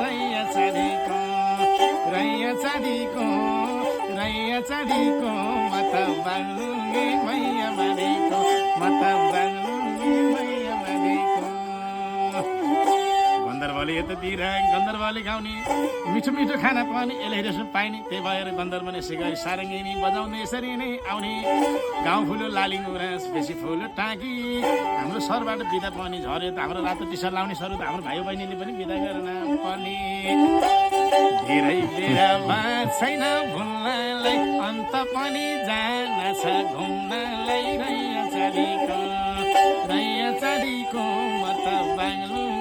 रैया चाँदीको रैया चाँदीको रैया चाँदीको म त बाङ्लुङ्गे मैया मानेको म त बाङ्लुङ्गे मैया मानेको। गन्धर्वले यतातिर गन्धर्वले गाउने मिठो मिठो खाना पाउने एलहेरेसम्म पाइने, त्यही भएर गन्धर्वले सिगारी सारङ्गिनी बजाउने यसरी नै आउने। गाउँ फुलो लाली गुराँस बेसी फुलो टाँकी, हाम्रो सरबाट बिदा पनि झऱ्यो त हाम्रो रातो टी सर्ट लाउने सर त हाम्रो भाइ बहिनीले पनि बिदा गर्न पर्ने। धेरै बेरमा छैन भुल्नलाई अन्त पनि जान छ घुम्नलाई। रैया चाँदीको म त बाङ्लुङ्गे